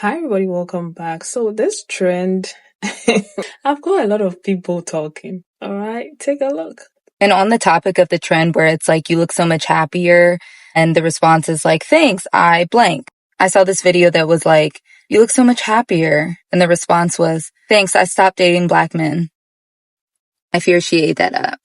Hi, everybody, welcome back. So, this trend, I've got a lot of people talking. All right, take a look. And on the topic of the trend where it's like, you look so much happier, and the response is like, thanks, I blank. I saw this video that was like, you look so much happier. And the response was, thanks, I stopped dating black men. I fear she ate that up.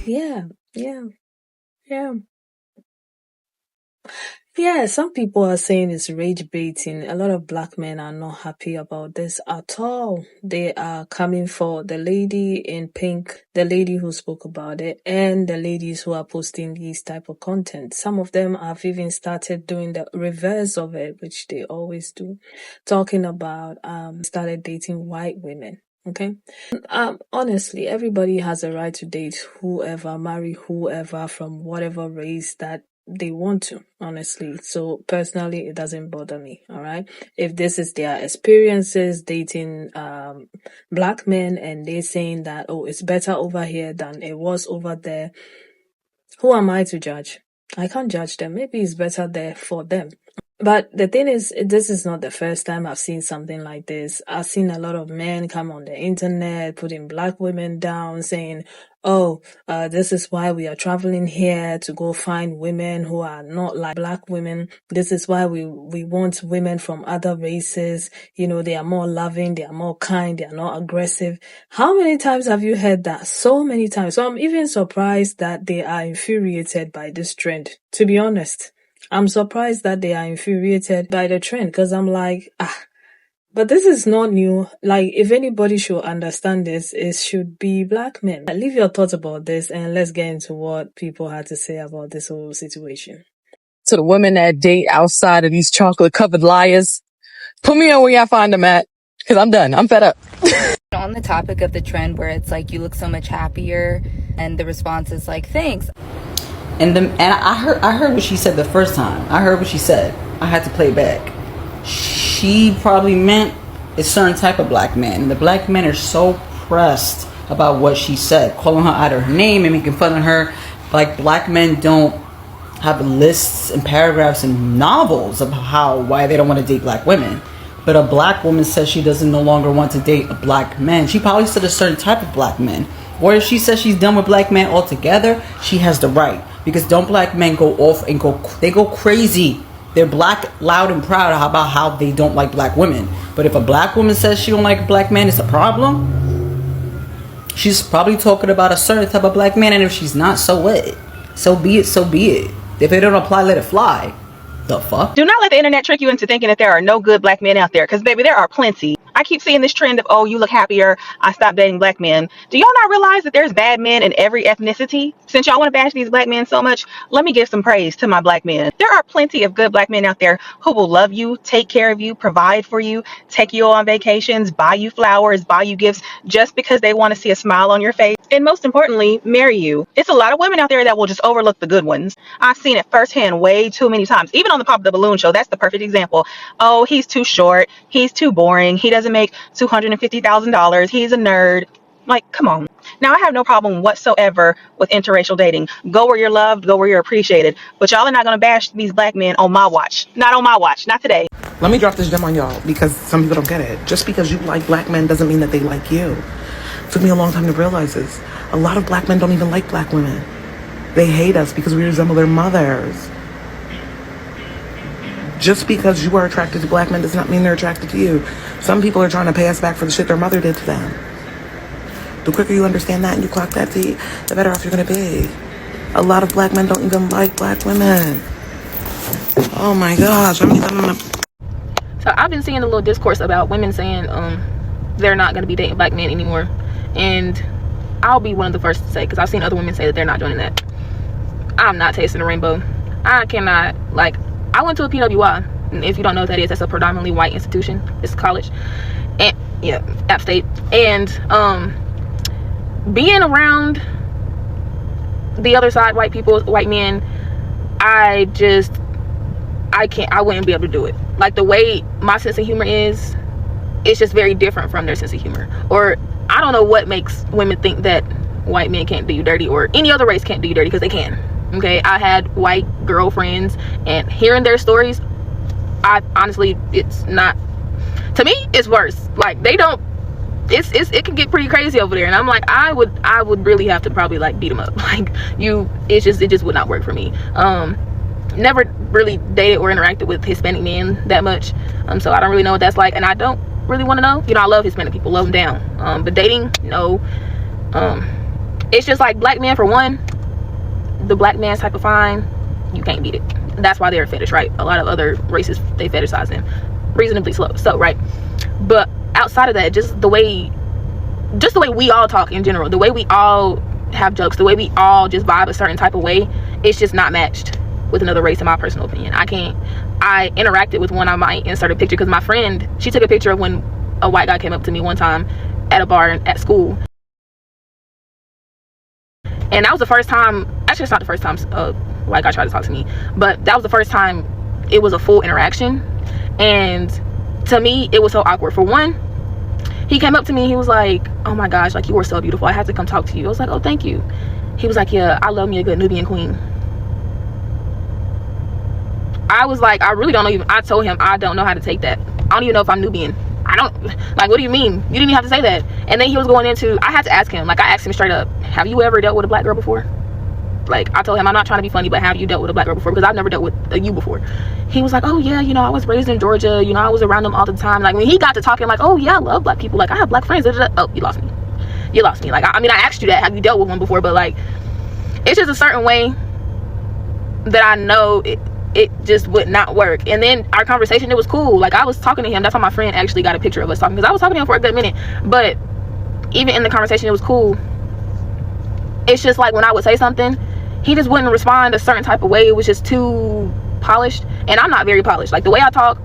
Yeah, yeah, yeah. Yeah, some people are saying it's rage baiting. A lot of black men are not happy about this at all. They are coming for the lady in pink, the lady who spoke about it, and the ladies who are posting these type of content. Some of them have even started doing the reverse of it, which they always do, talking about started dating white women. Okay. Honestly, everybody has a right to date whoever, marry whoever from whatever race that they want to, honestly. So personally, it doesn't bother me. All right. If this is their experiences dating black men and they're saying that, oh, it's better over here than it was over there, who am I to judge? I can't judge them. Maybe it's better there for them. But the thing is, this is not the first time I've seen something like this. I've seen a lot of men come on the internet, putting black women down, saying, oh, this is why we are traveling here to go find women who are not like black women. This is why we want women from other races. You know, they are more loving, they are more kind, they are not aggressive. How many times have you heard that? So many times. So I'm even surprised that they are infuriated by this trend, to be honest. I'm surprised that they are infuriated by the trend because I'm like, but this is not new. Like, if anybody should understand this, it should be black men. Leave your thoughts about this and let's get into what people had to say about this whole situation. To the women that date outside of these chocolate covered liars, put me on where y'all find them at, because I'm done. I'm fed up. On the topic of the trend where it's like, you look so much happier, and the response is like, thanks. And I heard what she said the first time. I heard what she said. I had to play it back. She probably meant a certain type of black man. And the black men are so pressed about what she said, calling her out of her name and making fun of her. Like, black men don't have lists and paragraphs and novels of why they don't want to date black women. But a black woman says she doesn't no longer want to date a black man. She probably said a certain type of black man. Or if she says she's done with black men altogether, she has the right. Because don't black men go off and they go crazy. They're black, loud and proud about how they don't like black women. But if a black woman says she don't like a black man, it's a problem. She's probably talking about a certain type of black man, and if she's not, so what? So be it, so be it. If it don't apply, let it fly. The fuck? Do not let the internet trick you into thinking that there are no good black men out there, because baby, there are plenty. I keep seeing this trend of, oh, you look happier, I stopped dating black men. Do y'all not realize that there's bad men in every ethnicity? Since y'all want to bash these black men so much, let me give some praise to my black men. There are plenty of good black men out there who will love you, take care of you, provide for you, take you on vacations, buy you flowers, buy you gifts, just because they want to see a smile on your face. And most importantly, marry you. It's a lot of women out there that will just overlook the good ones. I've seen it firsthand way too many times. Even on the Pop the Balloon show, that's the perfect example. Oh, he's too short. He's too boring. He doesn't make $250,000. He's a nerd. Like, come on. Now, I have no problem whatsoever with interracial dating. Go where you're loved, go where you're appreciated. But y'all are not going to bash these black men on my watch. Not on my watch. Not today. Let me drop this gem on y'all because some people don't get it. Just because you like black men doesn't mean that they like you. It took me a long time to realize this. A lot of black men don't even like black women. They hate us because we resemble their mothers. Just because you are attracted to black men does not mean they're attracted to you. Some people are trying to pay us back for the shit their mother did to them. The quicker you understand that and you clock that T, the better off you're gonna be. A lot of black men don't even like black women. Oh my gosh, So I've been seeing a little discourse about women saying they're not going to be dating black men anymore, and I'll be one of the first to say, because I've seen other women say that they're not doing that. I'm not tasting the rainbow. I cannot, like, I went to a PWI And if you don't know what that is, that's a predominantly white institution. It's college, and yeah, App State. And being around the other side, white people, white men, I wouldn't be able to do it. Like, the way my sense of humor is, it's just very different from their sense of humor. Or I don't know what makes women think that white men can't do you dirty, or any other race can't do you dirty, because they can. Okay, I had white girlfriends, and hearing their stories, I honestly, it's not, to me, it's worse. Like, they don't, it can get pretty crazy over there, and I'm like, I would really have to probably like beat them up. Like, it just would not work for me. Never really dated or interacted with Hispanic men that much, so I don't really know what that's like, and I don't really want to know. You know, I love Hispanic people, love them down, but dating, no. It's just like, black men, for one, the black man's type of fine, you can't beat it. That's why they're a fetish, right? A lot of other races, they fetishize them reasonably slow, so right. But outside of that, just the way we all talk in general, the way we all have jokes, the way we all just vibe a certain type of way, it's just not matched with another race, in my personal opinion. I interacted with one. I might insert a picture, because my friend, she took a picture of when a white guy came up to me one time at a bar at school, and that was the first time, actually it's not the first time a white guy tried to talk to me, but that was the first time it was a full interaction. And to me, it was so awkward. For one, he came up to me, he was like, oh my gosh, like, you were so beautiful, I had to come talk to you. I was like, oh, thank you. He was like, yeah, I love me a good Nubian queen. I was like, I told him, I don't know how to take that. I don't even know if I'm Nubian. I don't, like, what do you mean? You didn't even have to say that. And then he was going into, I had to ask him, like, I asked him straight up, have you ever dealt with a black girl before? Like, I told him, I'm not trying to be funny, but have you dealt with a black girl before? Because I've never dealt with you before. He was like, oh yeah, you know, I was raised in Georgia, you know, I was around them all the time. Like, when he got to talking, like, oh yeah, I love black people, like, I have black friends. Oh, you lost me. Like, I mean, I asked you that, have you dealt with one before? But like, it's just a certain way that I know it just would not work. And then our conversation, it was cool. Like, I was talking to him, that's how my friend actually got a picture of us talking, because I was talking to him for a good minute. But even in the conversation, it was cool. It's just like, when I would say something, he just wouldn't respond a certain type of way. It was just too polished, and I'm not very polished. Like, the way I talk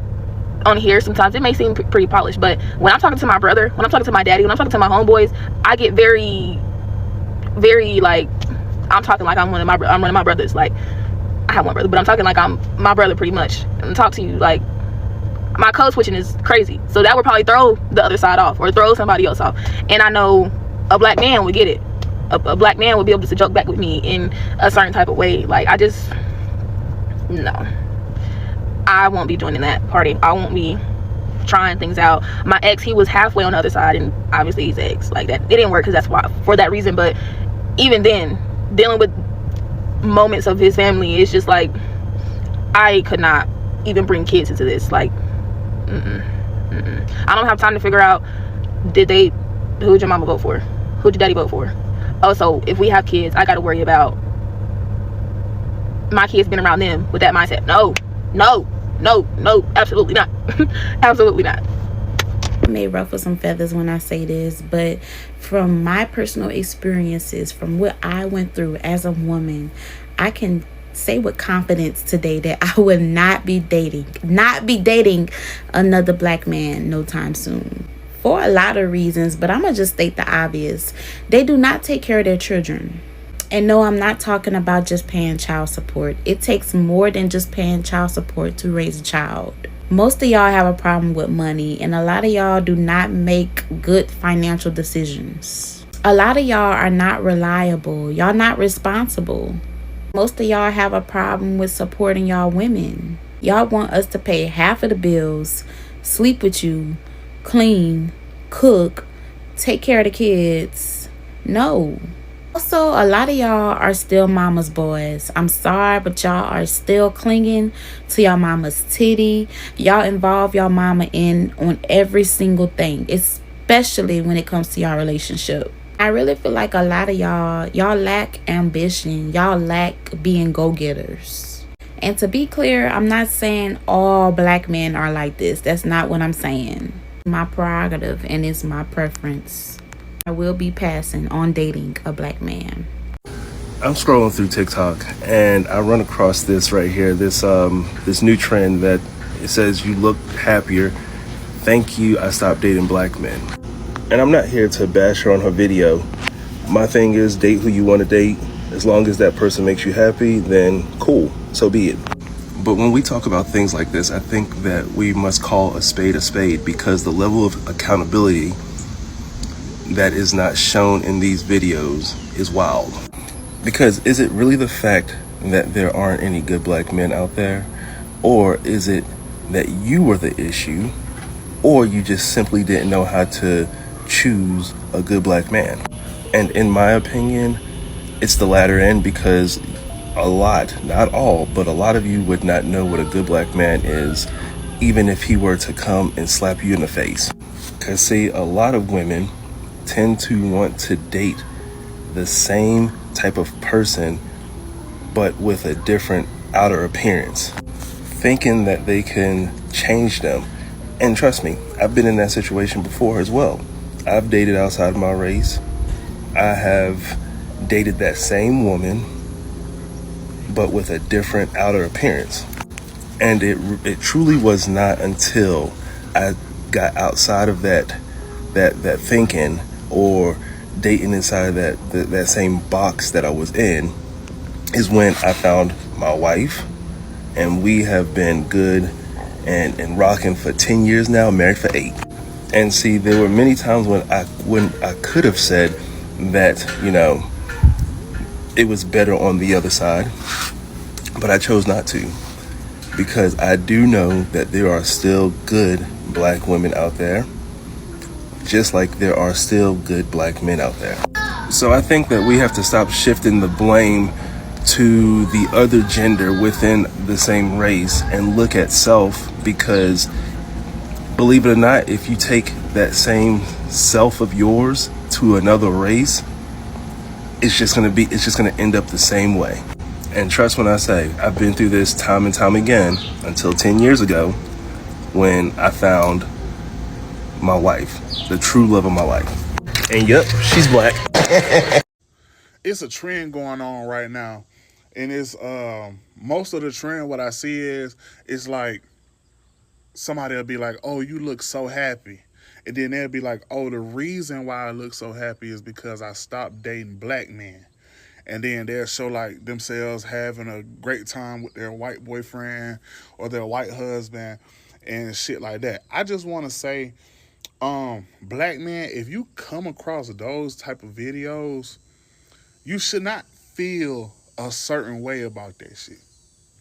on here, sometimes it may seem pretty polished, but when I'm talking to my brother, when I'm talking to my daddy, when I'm talking to my homeboys, I get very, very, like, I'm talking like I'm one of my brothers. Like, I have one brother, but I'm talking like I'm my brother pretty much, and talk to you like, my code switching is crazy. So that would probably throw the other side off, or throw somebody else off. And I know a black man would get it. A black man would be able to joke back with me in a certain type of way. Like, no, I won't be joining that party. I won't be trying things out. My ex, he was halfway on the other side, and obviously he's ex. Like, that, it didn't work, because that's why, for that reason. But even then, dealing with moments of his family, it's just like, I could not even bring kids into this. Like, I don't have time to figure out, who'd your mama vote for? Who'd your daddy vote for? Oh, so if we have kids, I gotta worry about my kids being around them with that mindset. No, absolutely not. Absolutely not. I may ruffle some feathers when I say this, but from my personal experiences, from what I went through as a woman, I can say with confidence today that I would not be dating another black man no time soon. For a lot of reasons, but I'm gonna just state the obvious. They do not take care of their children. And no, I'm not talking about just paying child support. It takes more than just paying child support to raise a child. Most of y'all have a problem with money, and a lot of y'all do not make good financial decisions. A lot of y'all are not reliable. Y'all not responsible. Most of y'all have a problem with supporting y'all women. Y'all want us to pay half of the bills, sleep with you, clean, cook, take care of the kids. No. Also, a lot of y'all are still mama's boys. I'm sorry, but y'all are still clinging to y'all mama's titty. Y'all involve y'all mama on every single thing, especially when it comes to y'all relationship. I really feel like a lot of y'all lack ambition. Y'all lack being go-getters. And to be clear, I'm not saying all black men are like this. That's not what I'm saying. My prerogative, and it's my preference. I will be passing on dating a black man. I'm scrolling through TikTok, and I run across this right here, this new trend that It says, "You look happier. Thank you. I stopped dating black men." And I'm not here to bash her on her video. My thing is, date who you want to date. As long as that person makes you happy, then cool, so be it. But when we talk about things like this, I think that we must call a spade, because the level of accountability that is not shown in these videos is wild. Because is it really the fact that there aren't any good black men out there? Or is it that you were the issue? Or you just simply didn't know how to choose a good black man? And in my opinion, it's the latter end, because a lot, not all, but a lot of you would not know what a good black man is, even if he were to come and slap you in the face. Because see, a lot of women tend to want to date the same type of person, but with a different outer appearance, thinking that they can change them. And trust me, I've been in that situation before as well. I've dated outside of my race. I have dated that same woman, but with a different outer appearance. And it truly was not until I got outside of that thinking, or dating inside that same box that I was in, is when I found my wife, and we have been good and rocking for 10 years now, married for 8. And see, there were many times when I could have said that, you know, it was better on the other side, but I chose not to, because I do know that there are still good black women out there, just like there are still good black men out there. So I think that we have to stop shifting the blame to the other gender within the same race and look at self, because believe it or not, if you take that same self of yours to another race, it's just gonna end up the same way. And trust when I say, I've been through this time and time again, until 10 years ago when I found my wife, the true love of my life. And yep, she's black. It's a trend going on right now, and it's most of the trend, what I see is, it's like somebody will be like, "Oh, you look so happy," and then they'll be like, "Oh, the reason why I look so happy is because I stopped dating black men." And then they'll show like themselves having a great time with their white boyfriend or their white husband and shit like that. I just want to say, black men, if you come across those type of videos, you should not feel a certain way about that shit.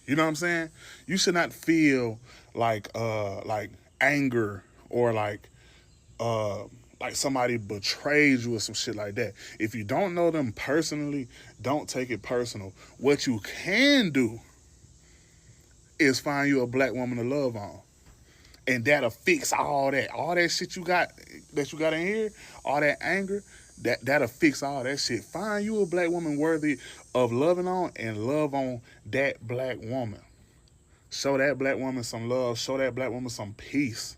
You know what I'm saying? You should not feel like anger, or like somebody betrayed you or some shit like that. If you don't know them personally, don't take it personal. What you can do is find you a black woman to love on, and that'll fix all that shit you got in here, all that anger. That'll fix all that shit. Find you a black woman worthy of loving on, and love on that black woman. Show that black woman some love. Show that black woman some peace.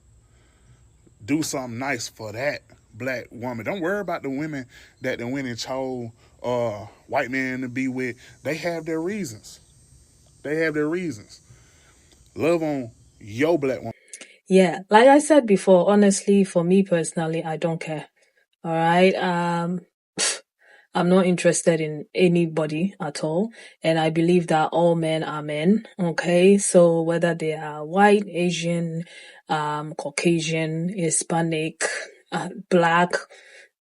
Do something nice for that black woman. Don't worry about the women that went and chose white men to be with. They have their reasons. Love on your black woman. Yeah, like I said before, honestly, for me personally, I don't care. All right. I'm not interested in anybody at all. And I believe that all men are men. Okay. So whether they are white, Asian, Caucasian, Hispanic, black,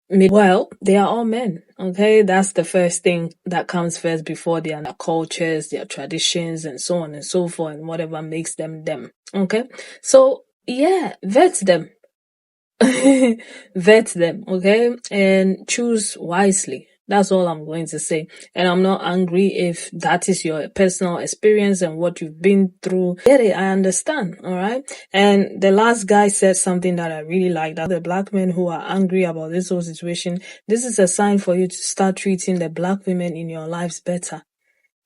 well, they are all men. Okay. That's the first thing that comes first before their cultures, their traditions, and so on and so forth, and whatever makes them them. Okay. So yeah, vet them. Vet them, okay? And choose wisely. That's all I'm going to say. And I'm not angry if that is your personal experience and what you've been through. Get it, I understand, all right? And the last guy said something that I really liked. That the black men who are angry about this whole situation, this is a sign for you to start treating the black women in your lives better.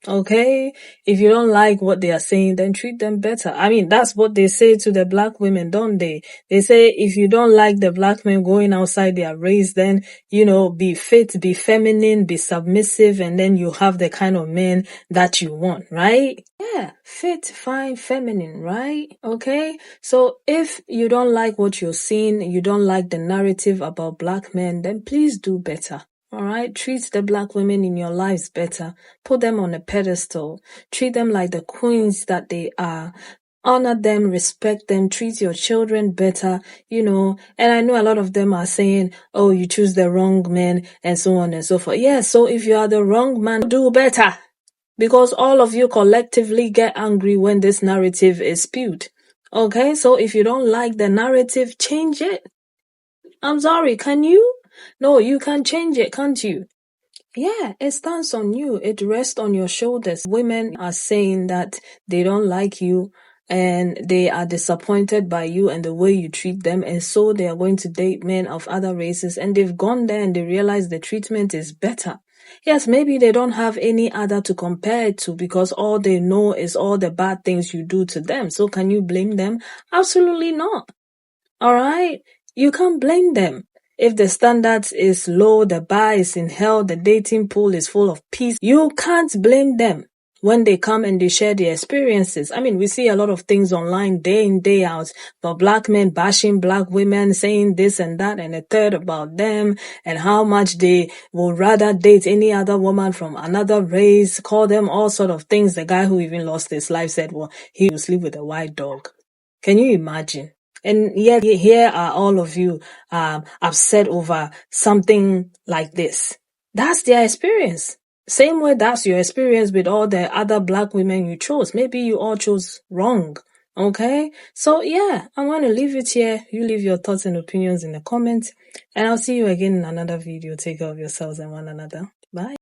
Okay? If you don't like what they are saying, then treat them better. I mean, that's what they say to the black women, don't they? They say, if you don't like the black men going outside their race, then, be fit, be feminine, be submissive, and then you have the kind of men that you want, right? Yeah, fit, fine, feminine, right? Okay? So if you don't like what you're seeing, you don't like the narrative about black men, then please do better. All right, treat the black women in your lives better. Put them on a pedestal. Treat them like the queens that they are. Honor them, respect them, treat your children better, and I know a lot of them are saying, oh, you choose the wrong man and so on and so forth. Yeah, so if you are the wrong man, do better. Because all of you collectively get angry when this narrative is spewed. Okay, so if you don't like the narrative, change it. I'm sorry, can you? No, you can change it, can't you? Yeah, it stands on you. It rests on your shoulders. Women are saying that they don't like you and they are disappointed by you and the way you treat them, and so they are going to date men of other races, and they've gone there and they realize the treatment is better. Yes, maybe they don't have any other to compare it to because all they know is all the bad things you do to them. So can you blame them? Absolutely not. All right? You can't blame them. If the standards is low, the bar is in hell, the dating pool is full of peace, you can't blame them when they come and they share their experiences. I mean, we see a lot of things online day in, day out, but black men bashing black women, saying this and that and a third about them and how much they would rather date any other woman from another race, call them all sort of things. The guy who even lost his life said, well, he would sleep with a white dog. Can you imagine? And yet here are all of you upset over something like this. That's their experience. Same way that's your experience with all the other black women you chose. Maybe you all chose wrong. Okay? So yeah, I'm going to leave it here. You leave your thoughts and opinions in the comments. And I'll see you again in another video. Take care of yourselves and one another. Bye.